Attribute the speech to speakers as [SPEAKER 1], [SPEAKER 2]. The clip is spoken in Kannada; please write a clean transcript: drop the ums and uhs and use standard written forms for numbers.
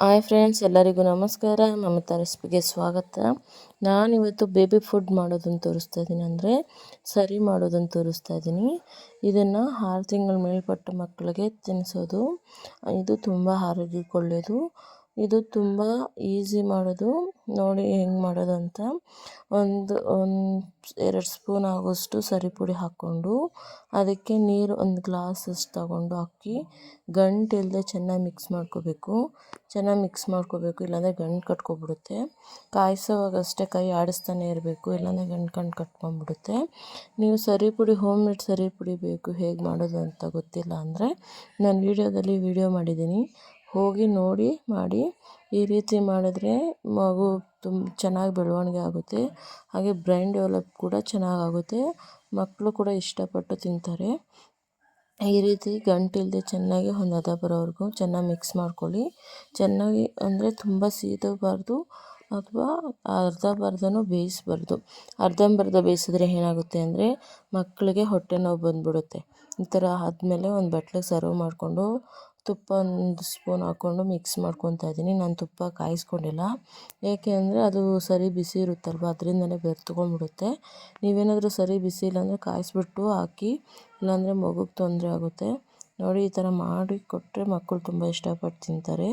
[SPEAKER 1] ಹಾಯ್ ಫ್ರೆಂಡ್ಸ್, ಎಲ್ಲರಿಗೂ ನಮಸ್ಕಾರ. ಮಮತಾ ರೆಸಿಪಿಗೆ ಸ್ವಾಗತ. ನಾನಿವತ್ತು ಬೇಬಿ ಫುಡ್ ಮಾಡೋದನ್ನು ತೋರಿಸ್ತಾ ಇದ್ದೀನಿ, ಅಂದರೆ ಸರಿ ಮಾಡೋದನ್ನು ತೋರಿಸ್ತಾ ಇದ್ದೀನಿ. ಇದನ್ನು 6 ತಿಂಗಳ ಮೇಲ್ಪಟ್ಟ ಮಕ್ಕಳಿಗೆ ತಿನ್ನಿಸೋದು. ಇದು ತುಂಬ ಆರೋಗ್ಯಕ್ಕೆ ಒಳ್ಳೆಯದು. ಇದು ತುಂಬ ಈಸಿ ಮಾಡೋದು. ನೋಡಿ ಹೆಂಗೆ ಮಾಡೋದು ಅಂತ. ಒಂದು 2 ಸ್ಪೂನ್ ಆಗೋಷ್ಟು ಸರಿ ಪುಡಿ ಹಾಕ್ಕೊಂಡು ಅದಕ್ಕೆ ನೀರು 1 ಗ್ಲಾಸಷ್ಟು ತಗೊಂಡು ಹಾಕಿ ಗಂಟಿಲ್ಲದೆ ಚೆನ್ನಾಗಿ ಮಿಕ್ಸ್ ಮಾಡ್ಕೋಬೇಕು. ಇಲ್ಲಾಂದರೆ ಗಂಟು ಕಟ್ಕೊಬಿಡುತ್ತೆ. ಕಾಯಿಸೋವಾಗ ಅಷ್ಟೇ ಕೈ ಆಡಿಸ್ತಾನೆ ಇರಬೇಕು, ಇಲ್ಲಾಂದರೆ ಗಂಟು ಕಟ್ಕೊಂಡ್ಬಿಡುತ್ತೆ. ನೀವು ಸರಿ ಪುಡಿ ಹೋಮ್ ಮೇಡ್ ಸರಿ ಪುಡಿ ಬೇಕು ಹೇಗೆ ಮಾಡೋದು ಅಂತ ಗೊತ್ತಿಲ್ಲ ಅಂದರೆ ನಾನು ವಿಡಿಯೋ ಮಾಡಿದ್ದೀನಿ, ಹೋಗಿ ನೋಡಿ ಮಾಡಿ. ಈ ರೀತಿ ಮಾಡಿದ್ರೆ ಮಗು ಚೆನ್ನಾಗಿ ಬೆಳವಣಿಗೆ ಆಗುತ್ತೆ, ಹಾಗೆ ಬ್ರೈನ್ ಡೆವಲಪ್ ಕೂಡ ಚೆನ್ನಾಗಾಗುತ್ತೆ. ಮಕ್ಕಳು ಕೂಡ ಇಷ್ಟಪಟ್ಟು ತಿಂತಾರೆ. ಈ ರೀತಿ ಗಂಟಿಲ್ಲದೆ ಚೆನ್ನಾಗಿ ಒಂದು ಹದ ಬರೋವರೆಗೂ ಚೆನ್ನಾಗಿ ಮಿಕ್ಸ್ ಮಾಡ್ಕೊಳ್ಳಿ. ಚೆನ್ನಾಗಿ ಅಂದರೆ ತುಂಬ ಸೀದಬಾರ್ದು ಅಥವಾ ಅರ್ಧಂಬರ್ಧನೂ ಬೇಯಿಸಬಾರ್ದು. ಅರ್ಧಂಬರ್ಧ ಬೇಯಿಸಿದ್ರೆ ಏನಾಗುತ್ತೆ ಅಂದರೆ ಮಕ್ಕಳಿಗೆ ಹೊಟ್ಟೆ ನೋವು ಬಂದುಬಿಡುತ್ತೆ. ಈ ಥರ ಆದಮೇಲೆ ಒಂದು ಬಟ್ಲಿಗೆ ಸರ್ವ್ ಮಾಡಿಕೊಂಡು ತುಪ್ಪ 1 ಸ್ಪೂನ್ ಹಾಕ್ಕೊಂಡು ಮಿಕ್ಸ್ ಮಾಡ್ಕೊತಾ ಇದ್ದೀನಿ. ನಾನು ತುಪ್ಪ ಕಾಯಿಸ್ಕೊಂಡಿಲ್ಲ, ಏಕೆ ಅಂದರೆ ಅದು ಸರಿ ಬಿಸಿ ಇರುತ್ತಲ್ವ, ಅದರಿಂದಲೇ ಬೆರೆತ್ಕೊಂಡ್ಬಿಡುತ್ತೆ. ನೀವೇನಾದರೂ ಸರಿ ಬಿಸಿ ಇಲ್ಲಾಂದರೆ ಕಾಯಿಸ್ಬಿಟ್ಟು ಹಾಕಿ, ಇಲ್ಲಾಂದರೆ ಮಗುಗೆ ತೊಂದರೆ ಆಗುತ್ತೆ. ನೋಡಿ, ಈ ಥರ ಮಾಡಿ ಕೊಟ್ಟರೆ ಮಕ್ಕಳು ತುಂಬ ಇಷ್ಟಪಟ್ಟು ತಿಂತಾರೆ.